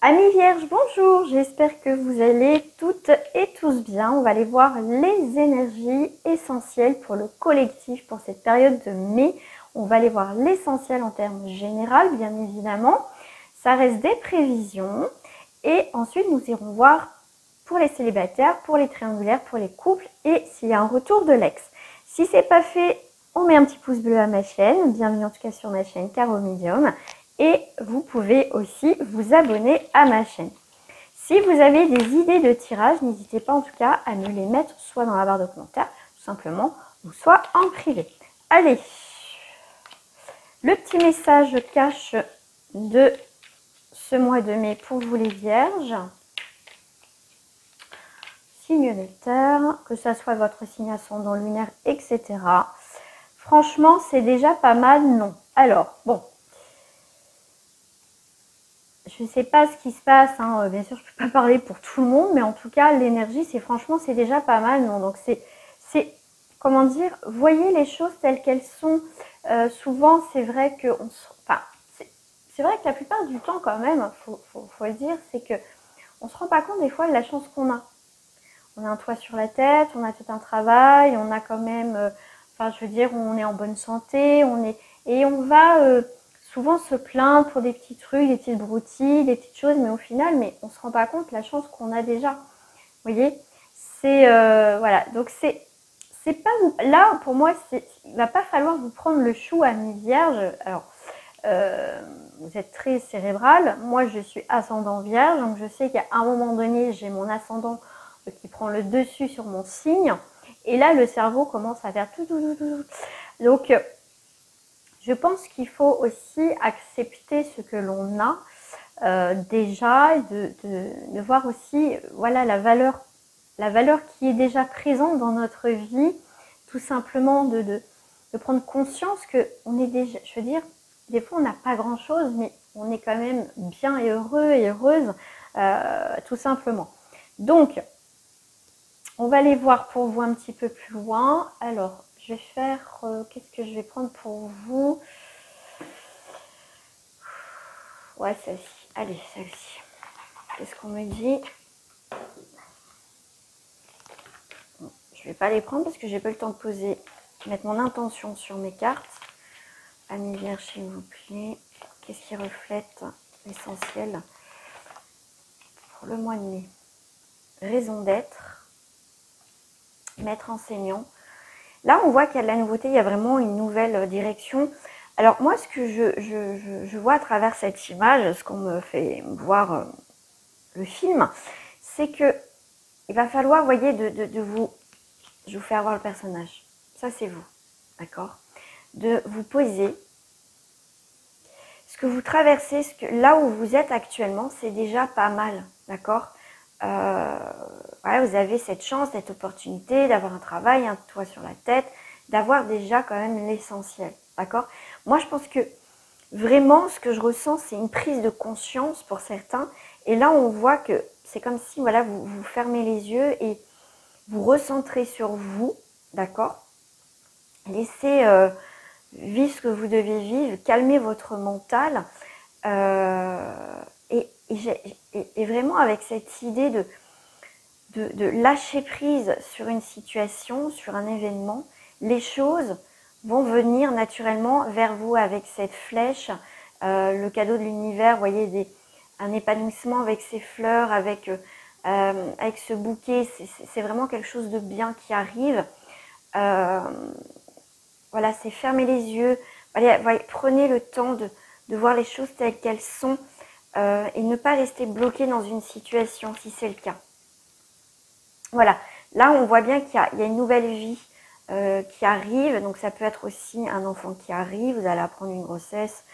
Amis vierges, bonjour, j'espère que vous allez toutes et tous bien. On va aller voir les énergies essentielles pour le collectif pour cette période de mai. On va aller voir l'essentiel en termes généraux, bien évidemment. Ça reste des prévisions. Et ensuite, nous irons voir pour les célibataires, pour les triangulaires, pour les couples et s'il y a un retour de l'ex. Si c'est pas fait, on met un petit pouce bleu à ma chaîne. Bienvenue en tout cas sur ma chaîne Caro Medium. Et vous pouvez aussi vous abonner à ma chaîne. Si vous avez des idées de tirage, n'hésitez pas en tout cas à me les mettre soit dans la barre de commentaires, tout simplement, ou soit en privé. Allez, le petit message cache de ce mois de mai pour vous les vierges. Signe de terre, que ce soit votre signe ascendant lunaire, etc. Franchement, c'est déjà pas mal, non. Alors, bon. Je ne sais pas ce qui se passe, hein. Bien sûr, je ne peux pas parler pour tout le monde, mais en tout cas, l'énergie, c'est déjà pas mal, non. Donc, c'est, comment dire, voyez les choses telles qu'elles sont. Souvent, c'est vrai que, enfin, c'est vrai que la plupart du temps, quand même, faut le dire, c'est que on se rend pas compte des fois de la chance qu'on a. On a un toit sur la tête, on a tout un travail, on a quand même, enfin, je veux dire, on est en bonne santé, et on va souvent se plaindre pour des petits trucs, des petites broutilles, des petites choses, mais au final, on se rend pas compte de la chance qu'on a déjà. Vous voyez, c'est voilà. Donc c'est pas là pour moi, il va pas falloir vous prendre le chou à mi-vierge. Alors vous êtes très cérébral. Moi, je suis ascendant vierge, donc je sais qu'à un moment donné, j'ai mon ascendant qui prend le dessus sur mon signe. Et là, le cerveau commence à faire tout. Donc, je pense qu'il faut aussi accepter ce que l'on a déjà, de voir aussi, voilà, la valeur qui est déjà présente dans notre vie, tout simplement de prendre conscience que on est déjà, je veux dire, des fois on n'a pas grand chose, mais on est quand même bien et heureux et heureuse, tout simplement. Donc, on va aller voir pour vous un petit peu plus loin. Alors, je vais faire, qu'est-ce que je vais prendre pour vous? Ouais, celle-ci. Allez, celle-ci. Qu'est-ce qu'on me dit? Je vais pas les prendre parce que j'ai pas le temps de poser, mettre mon intention sur mes cartes. Amis vierges, s'il vous plaît. Qu'est-ce qui reflète l'essentiel pour le mois de mai? Raison d'être. Maître enseignant. Là, on voit qu'il y a de la nouveauté, il y a vraiment une nouvelle direction. Alors moi, ce que je vois à travers cette image, ce qu'on me fait voir le film, c'est que il va falloir, vous voyez, de vous... Je vous fais avoir le personnage. Ça, c'est vous, d'accord? De vous poser. Ce que vous traversez, là où vous êtes actuellement, c'est déjà pas mal, d'accord? Voilà, vous avez cette chance, cette opportunité d'avoir un travail, un toit sur la tête, d'avoir déjà quand même l'essentiel, d'accord? Moi, je pense que vraiment, ce que je ressens, c'est une prise de conscience pour certains. Et là, on voit que c'est comme si, voilà, vous fermez les yeux et vous recentrez sur vous, d'accord? Laissez vivre ce que vous devez vivre, calmez votre mental. Et vraiment avec cette idée de lâcher prise sur une situation, sur un événement, les choses vont venir naturellement vers vous avec cette flèche, le cadeau de l'univers, vous voyez, un épanouissement avec ces fleurs, avec ce bouquet, c'est vraiment quelque chose de bien qui arrive. Voilà, c'est fermer les yeux, allez, prenez le temps de voir les choses telles qu'elles sont et ne pas rester bloqué dans une situation si c'est le cas. Voilà, là on voit bien qu'il y a une nouvelle vie qui arrive, donc ça peut être aussi un enfant qui arrive, vous allez apprendre une grossesse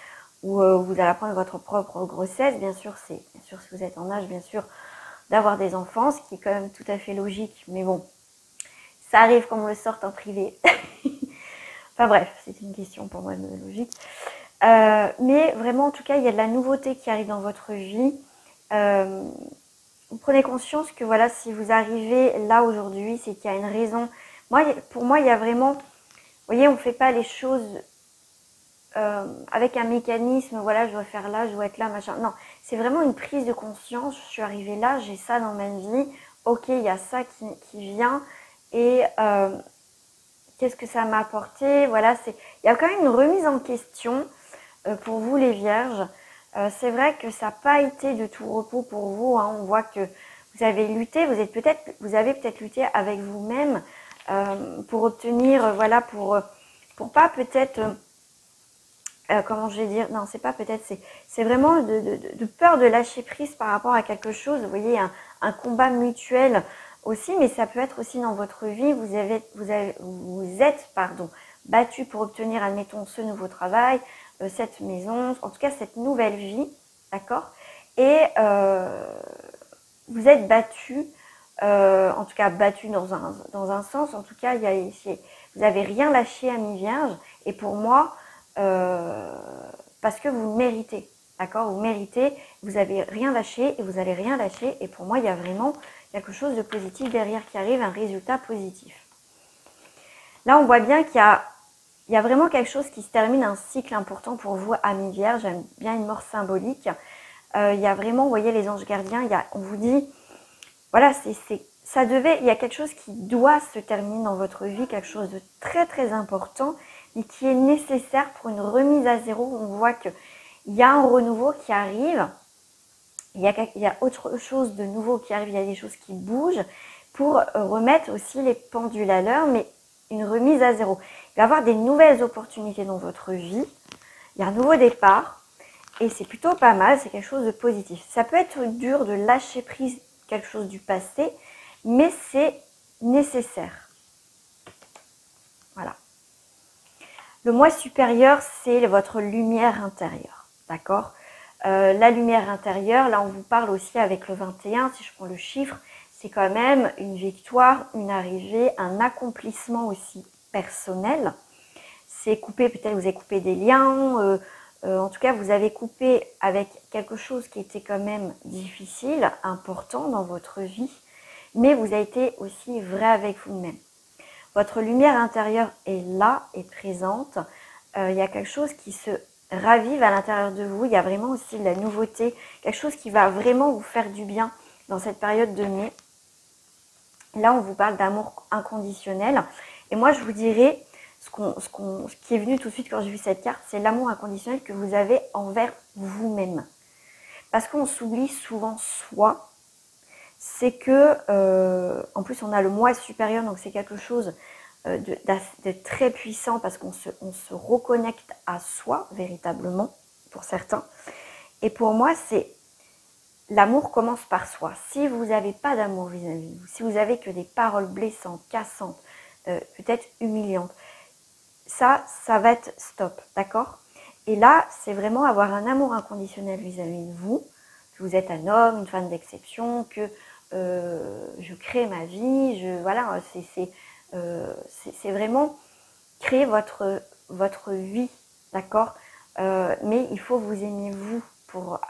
ou vous allez apprendre votre propre grossesse, bien sûr si vous êtes en âge, bien sûr, d'avoir des enfants, ce qui est quand même tout à fait logique, mais bon, ça arrive qu'on me le sorte en privé. Enfin bref, c'est une question pour moi de logique. Mais vraiment, en tout cas, il y a de la nouveauté qui arrive dans votre vie. Vous prenez conscience que voilà, si vous arrivez là aujourd'hui, c'est qu'il y a une raison. Pour moi, il y a vraiment... Vous voyez, on ne fait pas les choses avec un mécanisme, voilà, je dois faire là, je dois être là, machin. Non, c'est vraiment une prise de conscience. Je suis arrivée là, j'ai ça dans ma vie. Ok, il y a ça qui vient. Et qu'est-ce que ça m'a apporté? Voilà, il y a quand même une remise en question pour vous les vierges. C'est vrai que ça n'a pas été de tout repos pour vous. Hein. On voit que vous avez lutté, vous avez peut-être lutté avec vous-même pour obtenir, voilà, pour pas peut-être, comment je vais dire, non, c'est pas peut-être, c'est vraiment de peur de lâcher prise par rapport à quelque chose. Vous voyez, un combat mutuel aussi, mais ça peut être aussi dans votre vie. Vous êtes, battu pour obtenir, admettons, ce nouveau travail, cette maison, en tout cas cette nouvelle vie, d'accord? Et vous êtes battu, en tout cas battu dans un sens, en tout cas vous n'avez rien lâché à mi-vierge, et pour moi, parce que vous méritez, d'accord? Vous méritez, vous n'avez rien lâché et vous n'allez rien lâcher, et pour moi il y a vraiment quelque chose de positif derrière qui arrive, un résultat positif. Là on voit bien qu'il y a vraiment quelque chose qui se termine, un cycle important pour vous à mi-vierge, j'aime bien une mort symbolique. Il y a vraiment, vous voyez les anges gardiens, on vous dit, voilà, il y a quelque chose qui doit se terminer dans votre vie, quelque chose de très très important, mais qui est nécessaire pour une remise à zéro. On voit qu'il y a un renouveau qui arrive, il y a autre chose de nouveau qui arrive, il y a des choses qui bougent pour remettre aussi les pendules à l'heure, mais une remise à zéro. Il va y avoir des nouvelles opportunités dans votre vie, il y a un nouveau départ, et c'est plutôt pas mal, c'est quelque chose de positif. Ça peut être dur de lâcher prise quelque chose du passé, mais c'est nécessaire. Voilà. Le moi supérieur, c'est votre lumière intérieure, d'accord? La lumière intérieure, là on vous parle aussi avec le 21, si je prends le chiffre, c'est quand même une victoire, une arrivée, un accomplissement aussi personnel. C'est coupé, peut-être vous avez coupé des liens, en tout cas vous avez coupé avec quelque chose qui était quand même difficile, important dans votre vie, mais vous avez été aussi vrai avec vous-même. Votre lumière intérieure est là, est présente. Il y a quelque chose qui se ravive à l'intérieur de vous. Il y a vraiment aussi de la nouveauté, quelque chose qui va vraiment vous faire du bien dans cette période de mai. Là, on vous parle d'amour inconditionnel. Et moi, je vous dirais, ce qui est venu tout de suite quand j'ai vu cette carte, c'est l'amour inconditionnel que vous avez envers vous-même. Parce qu'on s'oublie souvent soi. C'est que, en plus, on a le moi supérieur, donc c'est quelque chose de très puissant parce qu'on se reconnecte à soi véritablement, pour certains. Et pour moi, l'amour commence par soi. Si vous n'avez pas d'amour vis-à-vis de vous, si vous avez que des paroles blessantes, cassantes, peut-être humiliantes, ça va être stop, d'accord? Et là, c'est vraiment avoir un amour inconditionnel vis-à-vis de vous, que vous êtes un homme, une femme d'exception, que je crée ma vie, voilà, c'est vraiment créer votre vie, d'accord? Mais il faut vous aimer vous pour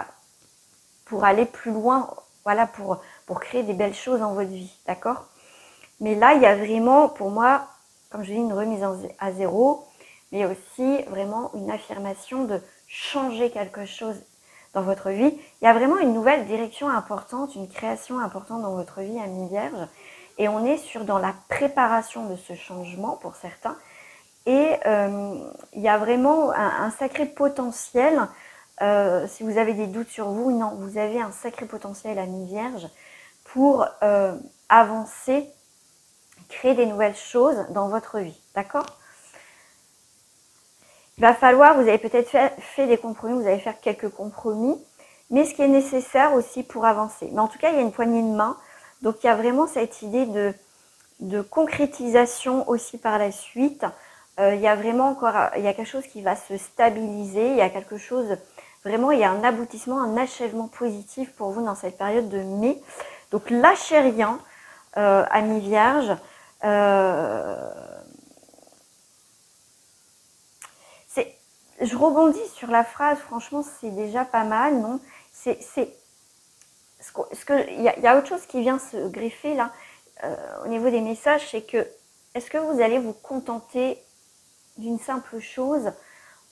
aller plus loin, voilà, pour créer des belles choses dans votre vie, d'accord? Mais là, il y a vraiment, pour moi, comme je dis, une remise à zéro, mais aussi vraiment une affirmation de changer quelque chose dans votre vie. Il y a vraiment une nouvelle direction importante, une création importante dans votre vie à mi-vierge. Et on est dans la préparation de ce changement pour certains. Et il y a vraiment un sacré potentiel. Si vous avez des doutes sur vous, non, vous avez un sacré potentiel à mi-vierge pour avancer, créer des nouvelles choses dans votre vie. D'accord ? Il va falloir, vous avez peut-être fait des compromis, vous allez faire quelques compromis, mais ce qui est nécessaire aussi pour avancer. Mais en tout cas, il y a une poignée de main, donc il y a vraiment cette idée de concrétisation aussi par la suite. Il y a vraiment il y a quelque chose qui va se stabiliser, il y a quelque chose, vraiment, il y a un aboutissement, un achèvement positif pour vous dans cette période de mai. Donc lâchez rien, à mi-vierge. Je rebondis sur la phrase, franchement, c'est déjà pas mal, non? Il y a autre chose qui vient se greffer là, au niveau des messages, c'est que, est-ce que vous allez vous contenter d'une simple chose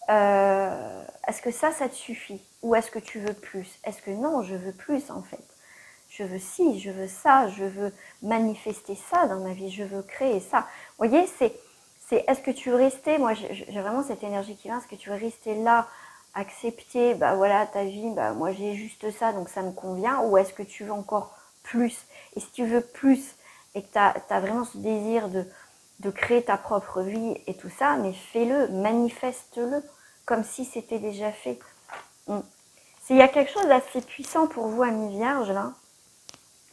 Est-ce que ça te suffit? Ou est-ce que tu veux plus? Est-ce que non, je veux plus en fait? Je veux ci, je veux ça, je veux manifester ça dans ma vie, je veux créer ça. Vous voyez, est-ce que tu veux rester, moi j'ai vraiment cette énergie qui vient, est-ce que tu veux rester là, accepter, bah voilà, ta vie, bah moi j'ai juste ça, donc ça me convient, ou est-ce que tu veux encore plus? Et si tu veux plus, et que tu as vraiment ce désir de créer ta propre vie et tout ça, mais fais-le, manifeste-le, comme si c'était déjà fait. S'il y a quelque chose d'assez puissant pour vous, amis vierges, là,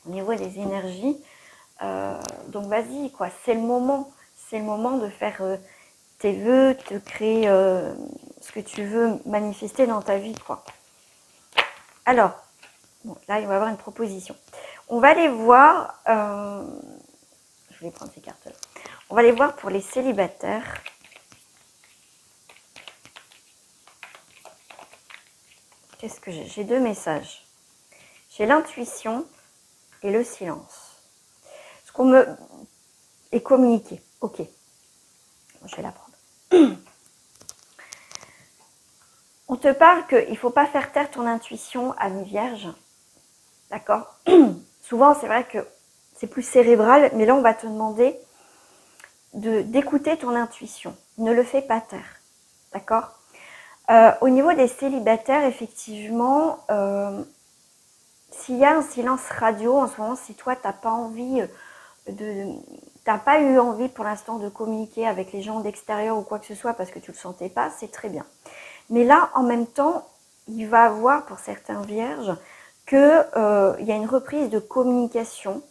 au niveau des énergies, donc vas-y, quoi, c'est le moment de faire tes vœux, de créer ce que tu veux manifester dans ta vie, quoi. Alors, bon, là, il va y avoir une proposition. On va aller voir, je vais prendre ces cartes-là. On va aller voir pour les célibataires. Qu'est-ce que j'ai? J'ai deux messages. J'ai l'intuition et le silence. Ce qu'on me est communiqué. Ok. Je vais la prendre. On te parle qu'il ne faut pas faire taire ton intuition, ami vierge. D'accord? Souvent, c'est vrai que c'est plus cérébral, mais là, on va te demander d'écouter ton intuition. Ne le fais pas taire. D'accord? Au niveau des célibataires, effectivement, s'il y a un silence radio en ce moment, si toi, tu n'as pas envie t'as pas eu envie pour l'instant de communiquer avec les gens d'extérieur ou quoi que ce soit parce que tu le sentais pas, c'est très bien. Mais là, en même temps, il va avoir pour certains vierges que il y a une reprise de communication,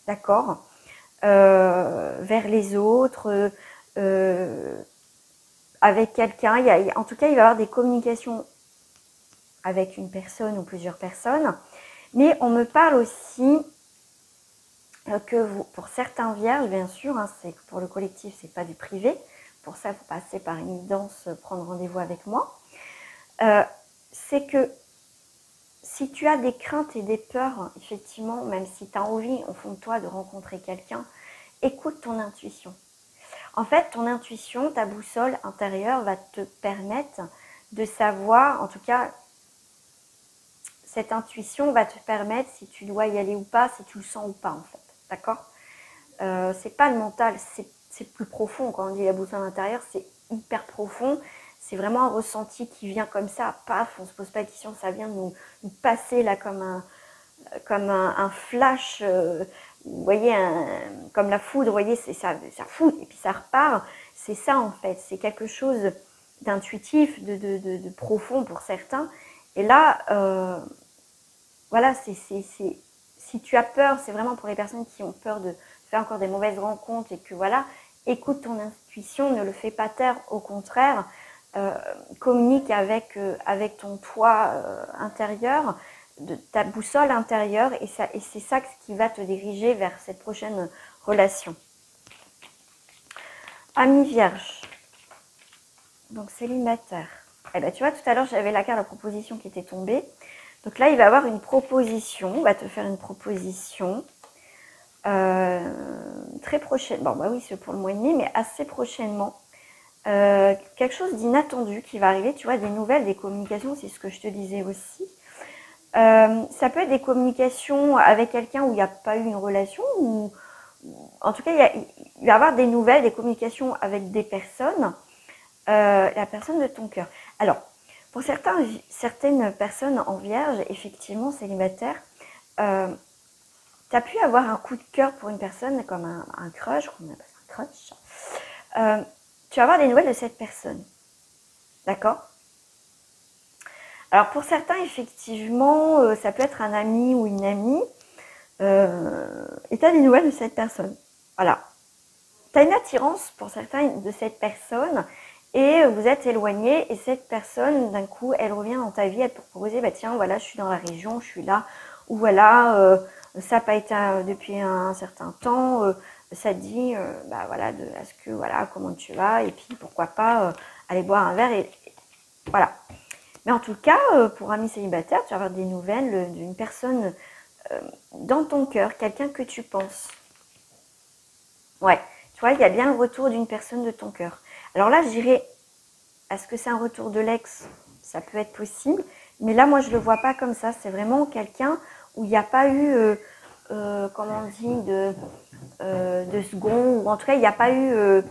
d'accord, vers les autres, avec quelqu'un. En tout cas, il va y avoir des communications avec une personne ou plusieurs personnes. Mais on me parle aussi que vous, pour certains vierges, bien sûr, hein, c'est pour le collectif, c'est pas du privé. Pour ça, il faut passer par une guidance, prendre rendez-vous avec moi. C'est que si tu as des craintes et des peurs, effectivement, même si tu as envie au fond de toi de rencontrer quelqu'un, écoute ton intuition. En fait, ton intuition, ta boussole intérieure va te permettre de savoir, en tout cas, cette intuition va te permettre si tu dois y aller ou pas, si tu le sens ou pas, en fait. D'accord? C'est pas le mental, c'est plus profond. Quand on dit la boussole intérieure, c'est hyper profond. C'est vraiment un ressenti qui vient comme ça, paf, on se pose pas de questions, ça vient de nous passer là comme un flash, vous voyez, comme la foudre, vous voyez, ça fout et puis ça repart. C'est ça en fait, c'est quelque chose d'intuitif, de profond pour certains. Et là, voilà, si tu as peur, c'est vraiment pour les personnes qui ont peur de faire encore des mauvaises rencontres et que voilà, écoute ton intuition, ne le fais pas taire, au contraire, communique avec ton toi intérieur, de ta boussole intérieure et c'est ça qui va te diriger vers cette prochaine relation. Ami vierge, donc célibataire. Eh ben, tu vois, tout à l'heure, j'avais la carte de proposition qui était tombée. Donc là, il va y avoir une proposition, on va te faire une proposition très prochaine. Bon, bah oui, c'est pour le mois de mai, mais assez prochainement. Quelque chose d'inattendu qui va arriver, tu vois, des nouvelles, des communications, c'est ce que je te disais aussi. Ça peut être des communications avec quelqu'un où il n'y a pas eu une relation, ou en tout cas, il va y avoir des nouvelles, des communications avec des personnes, la personne de ton cœur. Alors, pour certaines personnes en vierge, effectivement, célibataires, tu as pu avoir un coup de cœur pour une personne, comme un crush, on appelle ça un crush. Tu vas avoir des nouvelles de cette personne. D'accord? Alors, pour certains, effectivement, ça peut être un ami ou une amie, et tu as des nouvelles de cette personne. Voilà. Tu as une attirance pour certains de cette personne, et vous êtes éloigné, et cette personne, d'un coup, elle revient dans ta vie, elle te propose, bah tiens, voilà, je suis dans la région, je suis là, ou voilà, ça n'a pas été depuis un certain temps, ça te dit, bah voilà, est-ce que, voilà, comment tu vas, et puis pourquoi pas aller boire un verre, et voilà. Mais en tout cas, pour amis célibataires, tu vas avoir des nouvelles d'une personne dans ton cœur, quelqu'un que tu penses. Ouais, tu vois, il y a bien le retour d'une personne de ton cœur. Alors là, je dirais Est-ce que c'est un retour de l'ex? Ça peut être possible. Mais là, moi, je le vois pas comme ça. C'est vraiment quelqu'un où il n'y a pas eu, comment on dit, de second, ou en tout cas, il n'y a pas eu,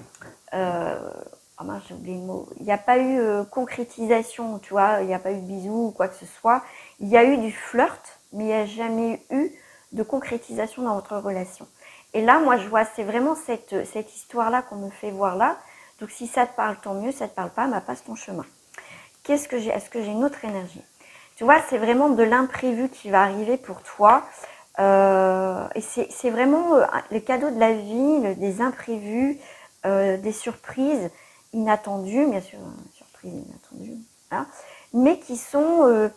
oh mince, j'ai oublié le mot, il n'y a pas eu concrétisation, tu vois, il n'y a pas eu de bisous ou quoi que ce soit. Il y a eu du flirt, mais il n'y a jamais eu de concrétisation dans votre relation. Et là, moi, je vois, c'est vraiment cette histoire-là qu'on me fait voir là. Donc, si ça te parle, tant mieux. Ça te parle pas, bah, passe ton chemin. Qu'est-ce que j'ai? Est-ce que j'ai une autre énergie? Tu vois, c'est vraiment de l'imprévu qui va arriver pour toi. Et c'est vraiment le cadeau de la vie, des imprévus, des surprises inattendues, bien sûr, surprises inattendues, hein, mais qui sont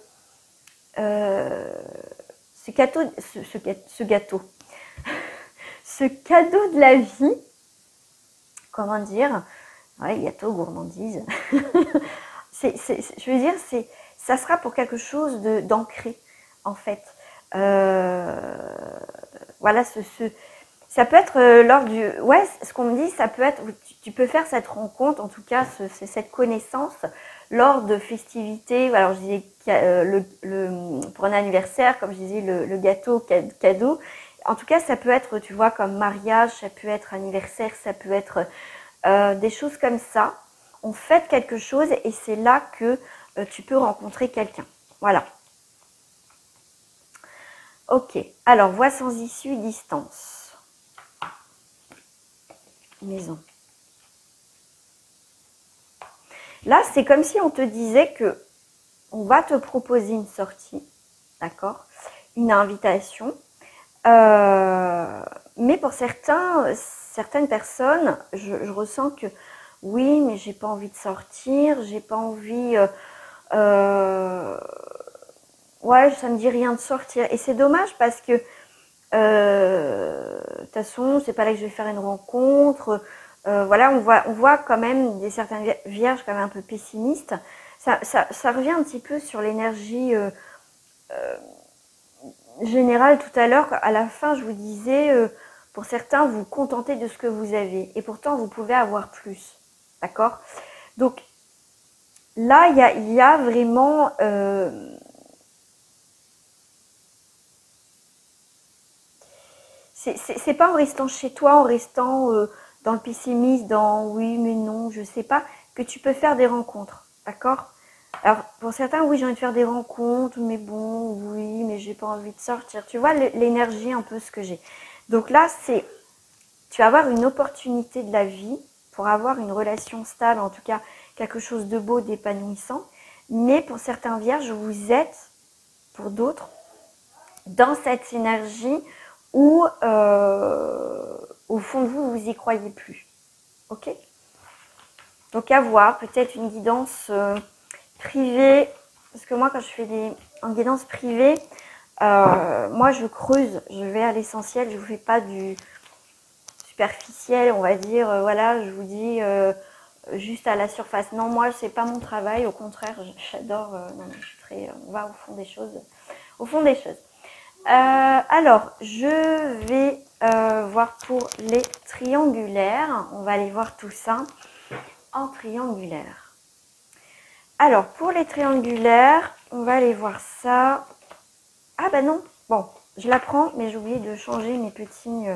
ce gâteau, ce cadeau de la vie, comment dire, ouais, gâteau, gourmandise. Je veux dire, ça sera pour quelque chose d'ancré, en fait. Voilà, ça peut être lors du... Ouais, ce qu'on me dit, ça peut être... Tu peux faire cette rencontre, en tout cas, cette connaissance, lors de festivités. Alors, je disais pour un anniversaire, comme je disais, le gâteau, cadeau. En tout cas, ça peut être, tu vois, comme mariage, ça peut être anniversaire, ça peut être des choses comme ça. On fête quelque chose et c'est là que tu peux rencontrer quelqu'un. Voilà. Ok. Alors, voie sans issue, distance. Maison. Là, c'est comme si on te disait que on va te proposer une sortie, d'accord, une invitation. Mais pour certaines personnes, je ressens que oui, mais j'ai pas envie de sortir, j'ai pas envie. Ouais, ça me dit rien de sortir. Et c'est dommage parce que de toute façon, c'est pas là que je vais faire une rencontre. Voilà, on voit quand même certaines vierges quand même un peu pessimistes. Ça revient un petit peu sur l'énergie générale tout à l'heure. À la fin, je vous disais, pour certains, vous vous contentez de ce que vous avez. Et pourtant, vous pouvez avoir plus. D'accord? Donc, là, il y a vraiment... c'est pas en restant chez toi, en restant dans le pessimisme, dans oui mais non, je sais pas, que tu peux faire des rencontres, d'accord? Alors pour certains, oui j'ai envie de faire des rencontres, mais bon, oui, mais j'ai pas envie de sortir. Tu vois l'énergie un peu ce que j'ai. Donc là, tu vas avoir une opportunité de la vie pour avoir une relation stable, en tout cas quelque chose de beau, d'épanouissant. Mais pour certains vierges, vous êtes, pour d'autres, dans cette énergie où au fond de vous, vous y croyez plus. Ok? Donc à voir, peut-être une guidance privée, parce que moi quand je fais en guidance privée, moi je creuse, je vais à l'essentiel, je vous fais pas du superficiel, on va dire, voilà, je vous dis juste à la surface. Non, moi c'est pas mon travail, au contraire, j'adore, non, je suis très, on va au fond des choses, au fond des choses. Alors, je vais voir pour les triangulaires. On va aller voir tout ça en triangulaire. Alors, pour les triangulaires, on va aller voir ça. Ah bah non, bon, je la prends, mais j'ai oublié de changer mes petites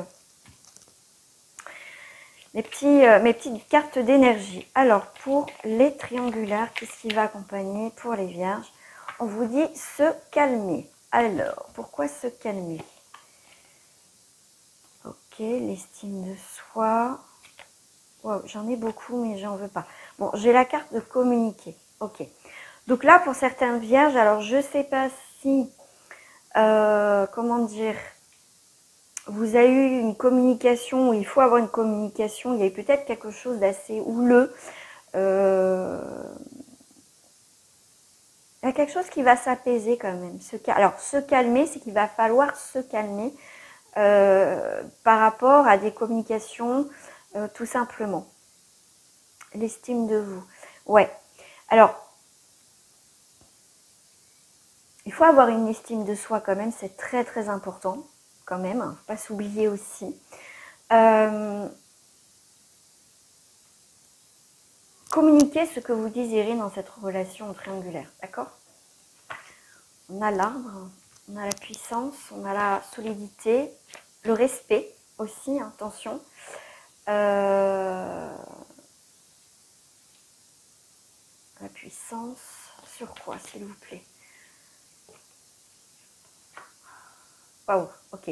cartes d'énergie. Alors, pour les triangulaires, qu'est-ce qui va accompagner pour les vierges? On vous dit se calmer. Alors, pourquoi se calmer? Ok, l'estime de soi. Wow, j'en ai beaucoup, mais j'en veux pas. Bon, j'ai la carte de communiquer. Ok. Donc là, pour certaines vierges, alors je sais pas si, comment dire, vous avez eu une communication, où il faut avoir une communication, il y a eu peut-être quelque chose d'assez houleux. Il y a quelque chose qui va s'apaiser quand même. Alors, se calmer, c'est qu'il va falloir se calmer par rapport à des communications, tout simplement. L'estime de vous. Ouais. Alors, il faut avoir une estime de soi quand même, c'est très très important quand même, hein, faut pas s'oublier aussi. communiquer ce que vous désirez dans cette relation triangulaire, d'accord? On a l'arbre, on a la puissance, on a la solidité, le respect aussi, attention. La puissance, sur quoi s'il vous plaît? Waouh, ok.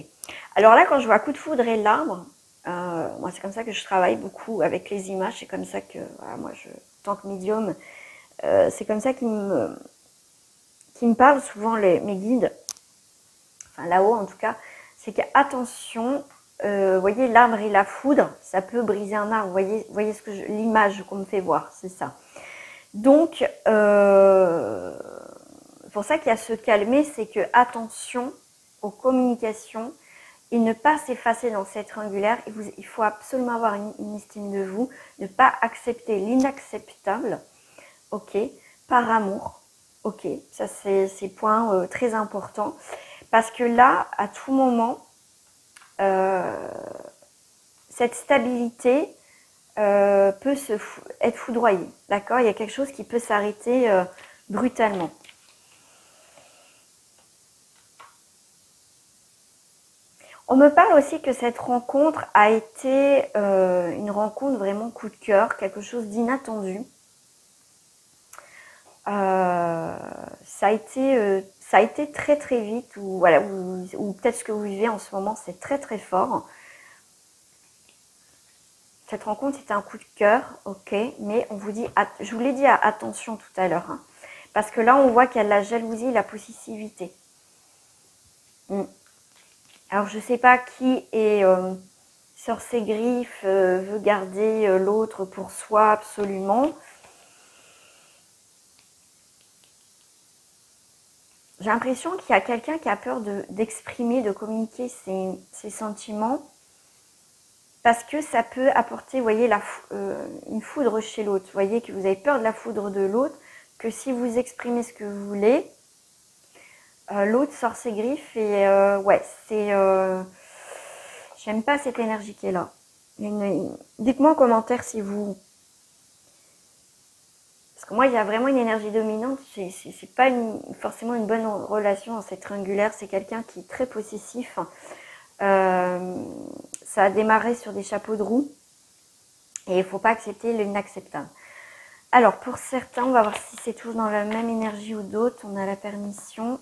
Alors là, quand je vois coup de foudre et l'arbre, moi c'est comme ça que je travaille beaucoup avec les images, c'est comme ça que, voilà, moi en tant que médium, c'est comme ça qu'ils me parlent souvent mes guides, enfin là-haut en tout cas, c'est qu'attention, voyez l'arbre et la foudre, ça peut briser un arbre, voyez ce que l'image qu'on me fait voir, c'est ça. Donc, pour ça qu'il y a se calmer, c'est que attention aux communications et ne pas s'effacer dans cette triangulaire. Il faut absolument avoir une estime de vous, ne pas accepter l'inacceptable, ok, par amour, ok, ça c'est point très important, parce que là, à tout moment, cette stabilité peut être foudroyée, d'accord? Il y a quelque chose qui peut s'arrêter brutalement. On me parle aussi que cette rencontre a été une rencontre vraiment coup de cœur, quelque chose d'inattendu. Ça a été très très vite, ou voilà, ou peut-être ce que vous vivez en ce moment, c'est très très fort. Cette rencontre c'était un coup de cœur, ok, mais on vous dit, je vous l'ai dit, attention tout à l'heure, hein, parce que là on voit qu'il y a de la jalousie, la possessivité. Alors je sais pas qui est sur ses griffes, veut garder l'autre pour soi absolument. J'ai l'impression qu'il y a quelqu'un qui a peur d'exprimer, de communiquer ses sentiments, parce que ça peut apporter, vous voyez, une foudre chez l'autre. Vous voyez que vous avez peur de la foudre de l'autre, que si vous exprimez ce que vous voulez, l'autre sort ses griffes et ouais, c'est... j'aime pas cette énergie qui est là. Dites-moi en commentaire si vous... Parce que moi, il y a vraiment une énergie dominante. C'est pas forcément une bonne relation dans cette triangulaire. C'est quelqu'un qui est très possessif. Ça a démarré sur des chapeaux de roue. Et il ne faut pas accepter l'inacceptable. Alors, pour certains, on va voir si c'est toujours dans la même énergie ou d'autres. On a la permission,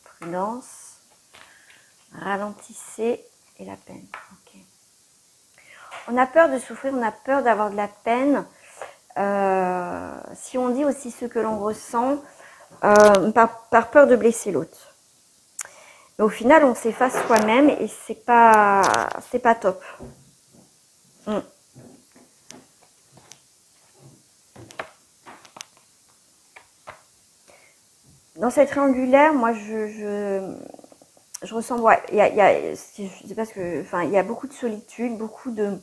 prudence, ralentissez et la peine. Okay. On a peur de souffrir, on a peur d'avoir de la peine. Si on dit aussi ce que l'on ressent, par peur de blesser l'autre. Mais au final, on s'efface soi-même et c'est pas top. Dans cette triangulaire, moi, je ressens, ouais, je sais pas ce que, enfin, il y a beaucoup de solitude, beaucoup de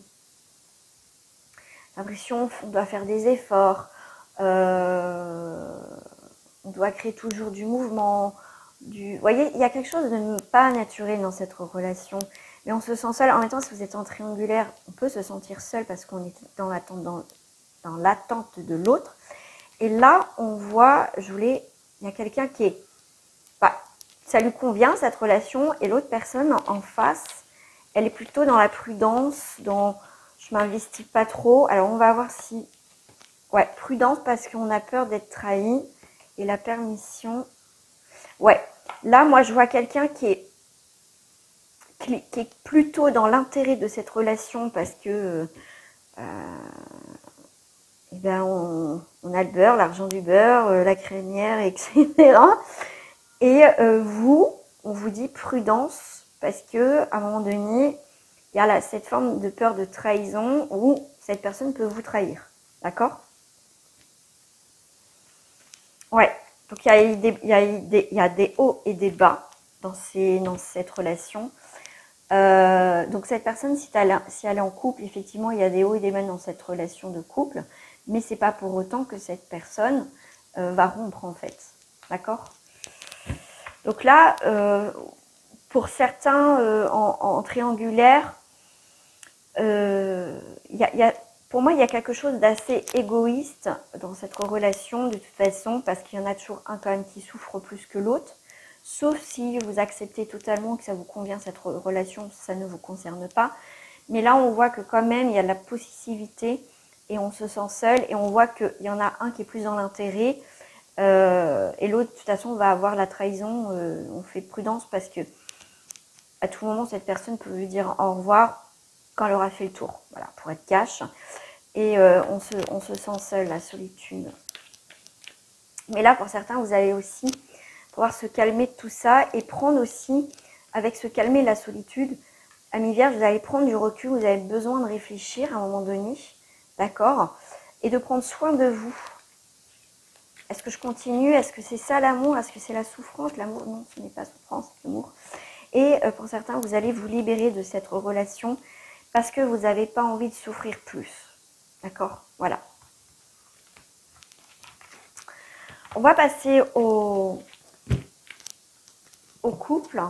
l'impression qu'on doit faire des efforts, on doit créer toujours du mouvement, vous voyez, il y a quelque chose de pas naturel dans cette relation, mais on se sent seul. En même temps, si vous êtes en triangulaire, on peut se sentir seul parce qu'on est dans l'attente de l'autre. Et là, on voit, il y a quelqu'un qui est, ça lui convient cette relation, et l'autre personne en face, elle est plutôt dans la prudence, dans je m'investis pas trop. Alors on va voir si, ouais, prudence parce qu'on a peur d'être trahi, et la permission. Ouais, là, moi, je vois quelqu'un qui est plutôt dans l'intérêt de cette relation parce que eh ben on a le beurre, l'argent du beurre, la crémière, etc. Et on vous dit prudence parce que à un moment donné, il y a cette forme de peur de trahison où cette personne peut vous trahir. D'accord? Ouais. Donc, il y a des hauts et des bas dans cette relation. Donc, cette personne, si elle est en couple, effectivement, il y a des hauts et des bas dans cette relation de couple. Mais c'est pas pour autant que cette personne va rompre, en fait. D'accord? Donc là, pour certains en triangulaire, il y a pour moi, il y a quelque chose d'assez égoïste dans cette relation, de toute façon, parce qu'il y en a toujours un quand même qui souffre plus que l'autre. Sauf si vous acceptez totalement que ça vous convient, cette relation, ça ne vous concerne pas. Mais là, on voit que quand même, il y a de la possessivité et on se sent seul. Et on voit qu'il y en a un qui est plus dans l'intérêt et l'autre, de toute façon, va avoir la trahison. On fait prudence parce que à tout moment, cette personne peut lui dire au revoir quand elle aura fait le tour. Voilà, pour être cash. Et on se sent seul, la solitude. Mais là, pour certains, vous allez aussi pouvoir se calmer de tout ça et prendre aussi, avec se calmer la solitude, Amis Vierge, vous allez prendre du recul, vous avez besoin de réfléchir à un moment donné, d'accord? Et de prendre soin de vous. Est-ce que je continue? Est-ce que c'est ça l'amour? Est-ce que c'est la souffrance? L'amour, non, ce n'est pas souffrance, c'est l'amour. Et pour certains, vous allez vous libérer de cette relation parce que vous n'avez pas envie de souffrir plus. D'accord? Voilà. On va passer au couple.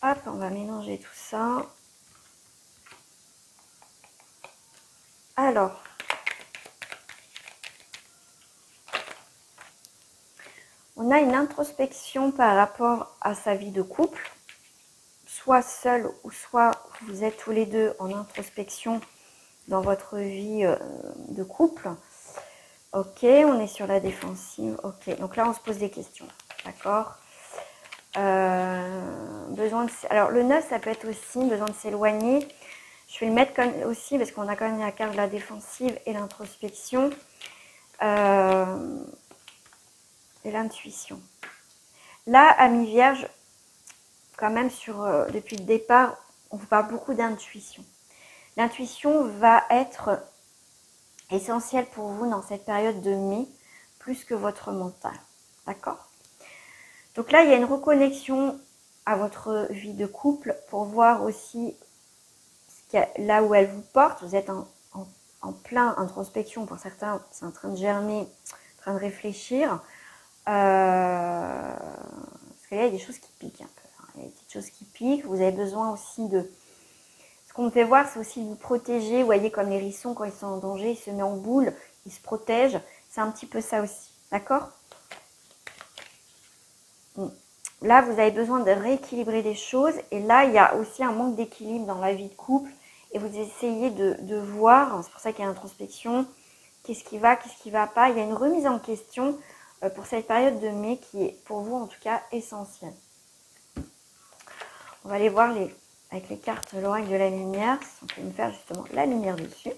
Hop, on va mélanger tout ça. Alors, on a une introspection par rapport à sa vie de couple, soit seul ou soit vous êtes tous les deux en introspection dans votre vie de couple. Ok, on est sur la défensive. Ok, donc là on se pose des questions, d'accord. Alors le 9, ça peut être aussi besoin de s'éloigner. Je vais le mettre comme aussi parce qu'on a quand même la carte de la défensive et l'introspection et l'intuition. Là, Amis Vierge, quand même depuis le départ, on vous parle beaucoup d'intuition. L'intuition va être essentielle pour vous dans cette période de mai, plus que votre mental, d'accord? Donc là, il y a une reconnexion à votre vie de couple pour voir aussi là où elle vous porte. Vous êtes en plein introspection. Pour certains, c'est en train de germer, en train de réfléchir. Parce que là, il y a des choses qui piquent un peu. Hein. Il y a des petites choses qui piquent. Vous avez besoin aussi de... Ce qu'on me fait voir, c'est aussi de vous protéger. Vous voyez, comme les hérissons, quand ils sont en danger, ils se mettent en boule, ils se protègent. C'est un petit peu ça aussi. D'accord ? Là, vous avez besoin de rééquilibrer des choses. Et là, il y a aussi un manque d'équilibre dans la vie de couple. Et vous essayez de voir, c'est pour ça qu'il y a l'introspection, qu'est-ce qui va pas. Il y a une remise en question pour cette période de mai qui est, pour vous en tout cas, essentielle. On va aller voir avec les cartes l'oracle de la lumière. On peut me faire justement la lumière dessus.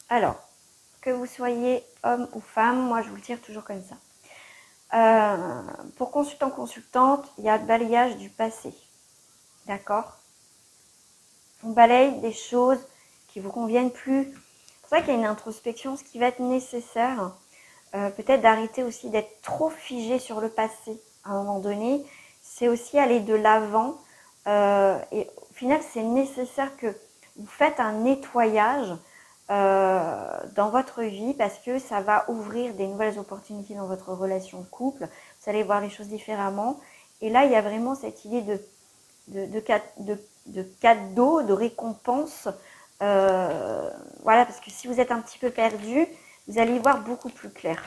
Alors, que vous soyez homme ou femme, moi je vous le tire toujours comme ça. Pour consultant, consultante, il y a le balayage du passé. D'accord? On balaye des choses qui ne vous conviennent plus. C'est pour ça qu'il y a une introspection, ce qui va être nécessaire. Peut-être d'arrêter aussi d'être trop figé sur le passé à un moment donné. C'est aussi aller de l'avant. Et au final, c'est nécessaire que vous faites un nettoyage dans votre vie parce que ça va ouvrir des nouvelles opportunités dans votre relation de couple. Vous allez voir les choses différemment. Et là, il y a vraiment cette idée de cadeau, de récompense. Voilà, parce que si vous êtes un petit peu perdu, vous allez y voir beaucoup plus clair.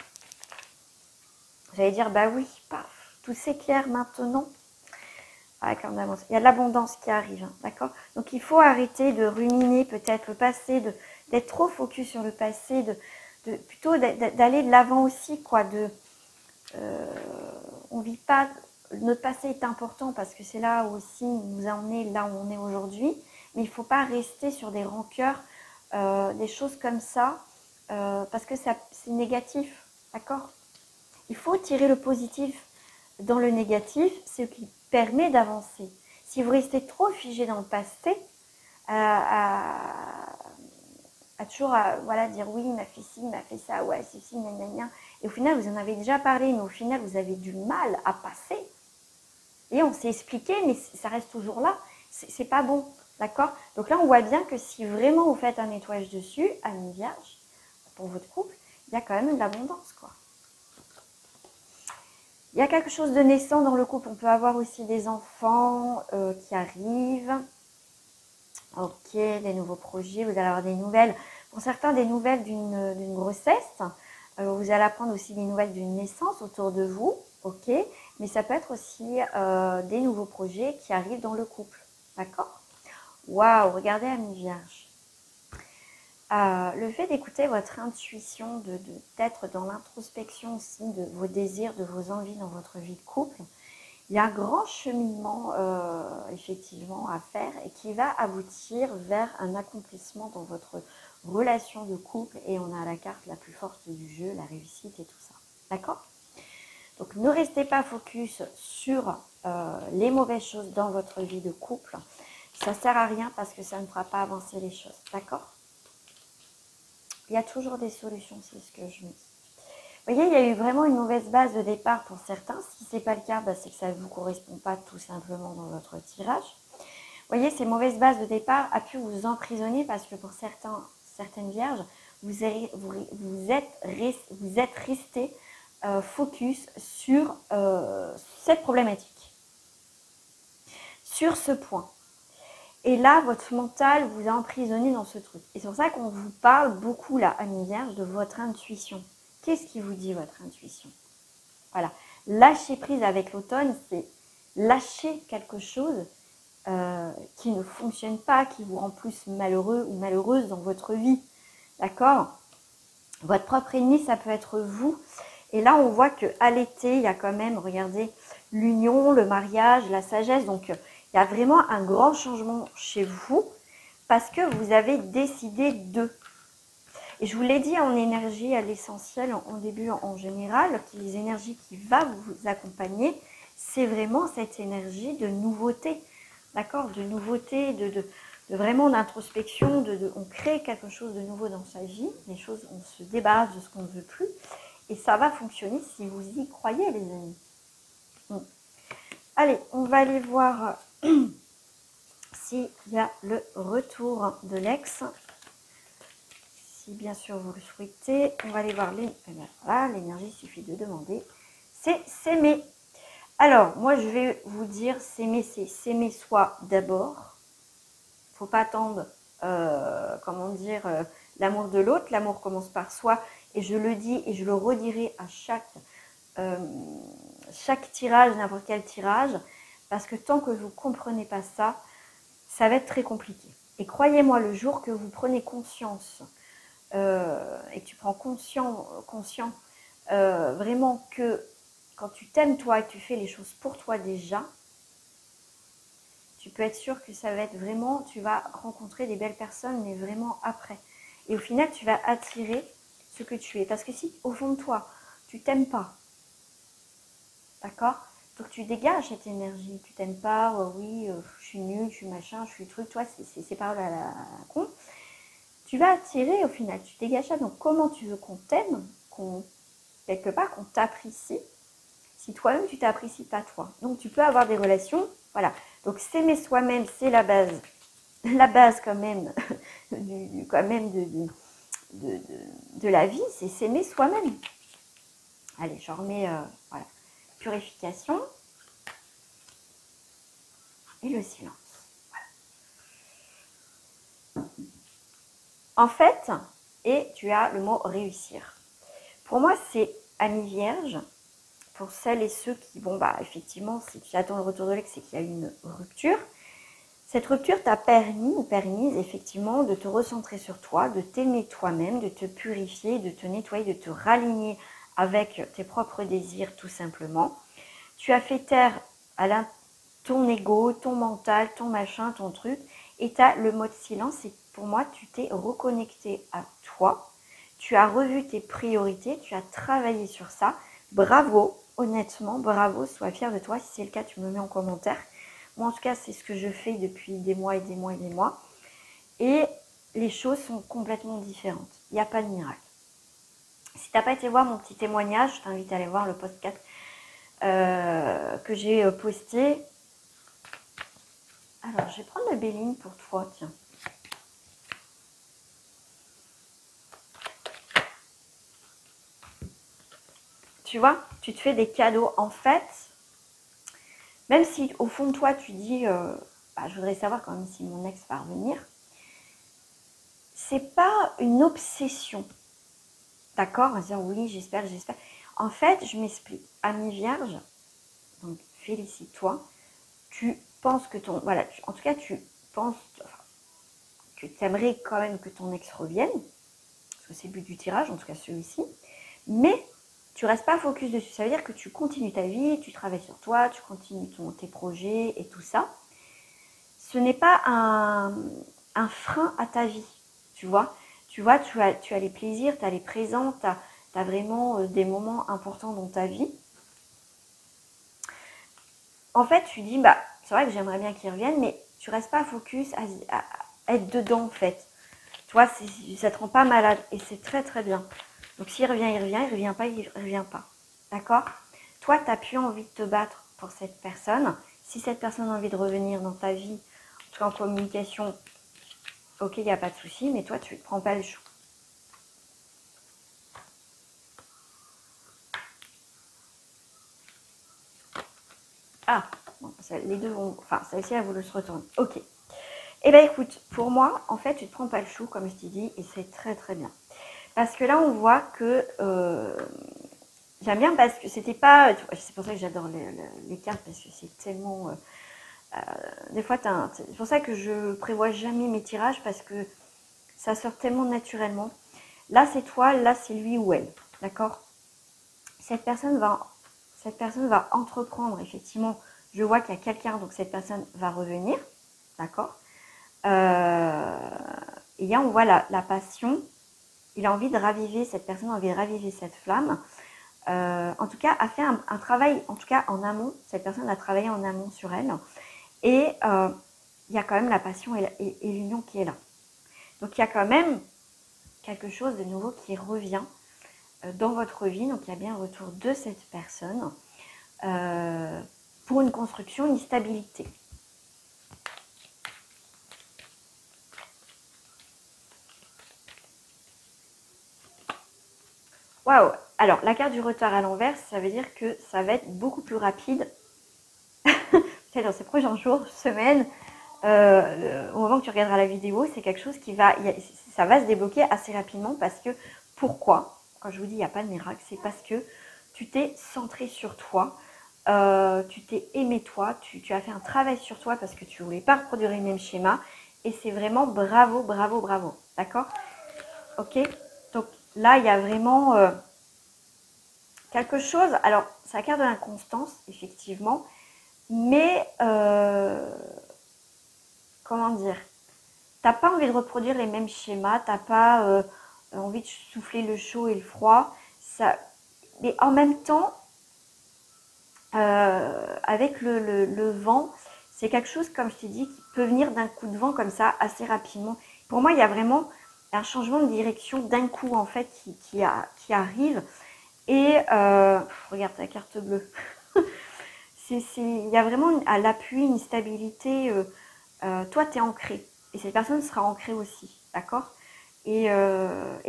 Vous allez dire, bah oui, paf, tout s'éclaire maintenant. Ah, quand on avance. Il y a de l'abondance qui arrive, hein, d'accord? Donc il faut arrêter de ruminer peut-être le passé, d'être trop focus sur le passé, plutôt d'aller de l'avant aussi, quoi. On vit pas, notre passé est important parce que c'est là où aussi nous a emmené là où on est aujourd'hui, mais il ne faut pas rester sur des rancœurs, des choses comme ça, parce que c'est négatif, d'accord? Il faut tirer le positif dans le négatif, ce qui permet d'avancer. Si vous restez trop figé dans le passé, à toujours voilà, dire oui, il m'a fait ci, il m'a fait ça, ouais, c'est ci, gna gna gna. Et au final, vous en avez déjà parlé, mais au final, vous avez du mal à passer. Et on s'est expliqué, mais ça reste toujours là. C'est pas bon, d'accord? Donc là, on voit bien que si vraiment vous faites un nettoyage dessus, Amis Vierge, pour votre couple, il y a quand même de l'abondance, quoi. Il y a quelque chose de naissant dans le couple. On peut avoir aussi des enfants qui arrivent. Ok, des nouveaux projets. Vous allez avoir des nouvelles. Pour certains, des nouvelles d'une grossesse. Vous allez apprendre aussi des nouvelles d'une naissance autour de vous. Ok, mais ça peut être aussi des nouveaux projets qui arrivent dans le couple. D'accord? Waouh, regardez Amis Vierge. Le fait d'écouter votre intuition, d'être dans l'introspection aussi de vos désirs, de vos envies dans votre vie de couple, il y a un grand cheminement effectivement à faire et qui va aboutir vers un accomplissement dans votre relation de couple. Et on a la carte la plus forte du jeu, la réussite et tout ça. D'accord? Donc ne restez pas focus sur les mauvaises choses dans votre vie de couple. Ça ne sert à rien parce que ça ne fera pas avancer les choses. D'accord? Il y a toujours des solutions, c'est ce que je me dis. Vous voyez, il y a eu vraiment une mauvaise base de départ pour certains. Si ce n'est pas le cas, c'est que ça ne vous correspond pas tout simplement dans votre tirage. Vous voyez, ces mauvaises bases de départ a pu vous emprisonner parce que pour certaines vierges, vous êtes resté focus sur cette problématique, sur ce point. Et là, votre mental vous a emprisonné dans ce truc. Et c'est pour ça qu'on vous parle beaucoup, là, Amis Vierges, de votre intuition. Qu'est-ce qui vous dit, votre intuition? Voilà. Lâcher prise avec l'automne, c'est lâcher quelque chose qui ne fonctionne pas, qui vous rend plus malheureux ou malheureuse dans votre vie. D'accord? Votre propre ennemi, ça peut être vous. Et là, on voit qu'à l'été, il y a quand même, regardez, l'union, le mariage, la sagesse. Donc, il y a vraiment un grand changement chez vous parce que vous avez décidé de. Et je vous l'ai dit en énergie à l'essentiel, en début en général, les énergies qui vont vous accompagner, c'est vraiment cette énergie de nouveauté. D'accord? De nouveauté, de vraiment d'introspection, on crée quelque chose de nouveau dans sa vie, des choses, on se débarrasse de ce qu'on ne veut plus. Et ça va fonctionner si vous y croyez, les amis. Bon. Allez, on va aller voir s'il y a le retour de l'ex. Si bien sûr vous le souhaitez, on va aller voir voilà, l'énergie, il suffit de demander. C'est s'aimer. Alors, moi je vais vous dire, s'aimer, c'est s'aimer soi d'abord. Il ne faut pas attendre, comment dire, l'amour de l'autre. L'amour commence par soi. Et je le dis et je le redirai à chaque tirage, n'importe quel tirage. Parce que tant que vous ne comprenez pas ça, ça va être très compliqué. Et croyez-moi, le jour que vous prenez conscience et que tu prends conscient vraiment que quand tu t'aimes toi et que tu fais les choses pour toi déjà, tu peux être sûr que ça va être vraiment, tu vas rencontrer des belles personnes, mais vraiment après. Et au final, tu vas attirer ce que tu es. Parce que si, au fond de toi, tu t'aimes pas, d'accord? Donc tu dégages cette énergie. Tu t'aimes pas, oui, je suis nulle, je suis machin, je suis truc, toi, c'est paroles à la con. Tu vas attirer au final, tu dégages ça. Donc comment tu veux qu'on t'aime, quelque part, qu'on t'apprécie, si toi-même tu t'apprécies pas toi. Donc tu peux avoir des relations, voilà. Donc s'aimer soi-même, c'est la base quand même, de la vie, c'est s'aimer soi-même. Allez, je remets, voilà, purification et le silence. Voilà. En fait, et tu as le mot réussir. Pour moi, c'est Amis Vierge. Pour celles et ceux qui, effectivement, si tu attends le retour de l'ex, c'est qu'il y a une rupture. Cette rupture t'a permis ou permise, effectivement, de te recentrer sur toi, de t'aimer toi-même, de te purifier, de te nettoyer, de te raligner avec tes propres désirs, tout simplement. Tu as fait taire à ton ego, ton mental, ton machin, ton truc, et tu as le mode silence. Et pour moi, tu t'es reconnecté à toi. Tu as revu tes priorités, tu as travaillé sur ça. Bravo, honnêtement, bravo, sois fier de toi. Si c'est le cas, tu me mets en commentaire. Moi, en tout cas, c'est ce que je fais depuis des mois et des mois et des mois. Et les choses sont complètement différentes. Il n'y a pas de miracle. Si tu n'as pas été voir mon petit témoignage, je t'invite à aller voir le podcast que j'ai posté. Alors, je vais prendre le Béline pour toi, tiens. tu vois, tu te fais des cadeaux. En fait, même si au fond de toi, tu dis, bah, je voudrais savoir quand même si mon ex va revenir, c'est pas une obsession. D'accord? On va dire oui, j'espère, j'espère. En fait, je m'explique. Ami Vierge, donc félicite-toi. Tu penses que ton... Voilà, en tout cas, tu penses que tu aimerais quand même que ton ex revienne. Parce que c'est le but du tirage, en tout cas celui-ci. Mais tu restes pas focus dessus. Ça veut dire que tu continues ta vie, tu travailles sur toi, tu continues tes projets et tout ça. Ce n'est pas un frein à ta vie, tu vois. Tu vois, tu as les plaisirs, tu as les présents, tu as vraiment des moments importants dans ta vie. En fait, tu dis, bah, c'est vrai que j'aimerais bien qu'il revienne, mais tu restes pas focus à être dedans, en fait. Tu vois, ça te rend pas malade et c'est très très bien. Donc s'il revient, il revient, il revient pas, il revient pas. D'accord? Toi, tu n'as plus envie de te battre pour cette personne. Si cette personne a envie de revenir dans ta vie, en tout cas en communication, ok, il n'y a pas de souci, mais toi, tu ne prends pas le chou. Ah, bon, les deux vont... Enfin, celle-ci, elle voulu se retourner. Ok. Eh bien, écoute, pour moi, en fait, tu ne te prends pas le chou, comme je t'ai dit, et c'est très, très bien. Parce que là, on voit que... j'aime bien parce que c'était pas... C'est pour ça que j'adore les cartes, parce que c'est tellement... des fois, c'est pour ça que je prévois jamais mes tirages, parce que ça sort tellement naturellement. Là, c'est toi, là, c'est lui ou elle. D'accord? Cette personne va entreprendre, effectivement. Je vois qu'il y a quelqu'un, donc cette personne va revenir. D'accord? Et là, on voit la passion. Il a envie de raviver, cette personne a envie de raviver cette flamme. En tout cas, a fait un travail, en tout cas en amont. Cette personne a travaillé en amont sur elle. Et il y a quand même la passion et l'union qui est là. Donc, il y a quand même quelque chose de nouveau qui revient dans votre vie. Donc, il y a bien un retour de cette personne pour une construction, une stabilité. Waouh! Alors, la carte du retard à l'envers, ça veut dire que ça va être beaucoup plus rapide. Peut-être dans ces prochains jours, semaines, au moment que tu regarderas la vidéo, c'est quelque chose ça va se débloquer assez rapidement parce que, pourquoi? Quand je vous dis il n'y a pas de miracle, c'est parce que tu t'es centré sur toi, tu t'es aimé toi, tu as fait un travail sur toi parce que tu ne voulais pas reproduire le même schéma et c'est vraiment bravo, bravo, bravo, d'accord? Ok? Donc là, il y a vraiment quelque chose, alors c'est la carte de l'inconstance, effectivement, mais comment dire, t'as pas envie de reproduire les mêmes schémas, t'as pas envie de souffler le chaud et le froid, mais en même temps, avec le vent, c'est quelque chose, comme je t'ai dit, qui peut venir d'un coup de vent comme ça, assez rapidement. Pour moi, il y a vraiment un changement de direction d'un coup, en fait, qui arrive. Et, regarde ta carte bleue. Il y a vraiment à l'appui une stabilité. Toi, tu es ancré. Et cette personne sera ancrée aussi. D'accord? Et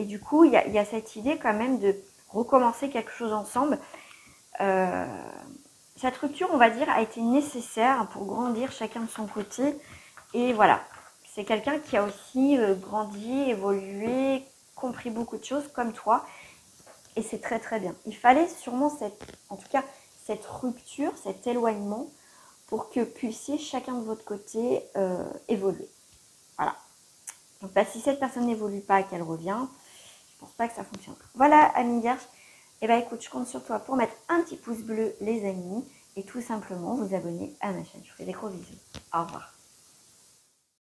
du coup, il y a cette idée quand même de recommencer quelque chose ensemble. Cette rupture, on va dire, a été nécessaire pour grandir chacun de son côté. Et voilà. C'est quelqu'un qui a aussi grandi, évolué, compris beaucoup de choses comme toi. Et c'est très très bien. Il fallait sûrement en tout cas, cette rupture, cet éloignement pour que puissiez chacun de votre côté évoluer. Voilà. Donc bah, si cette personne n'évolue pas et qu'elle revient, je pense pas que ça fonctionne. Voilà, amis vierges. Et bah écoute, je compte sur toi pour mettre un petit pouce bleu, les amis, et tout simplement vous abonner à ma chaîne. Je vous fais des gros bisous. Au revoir.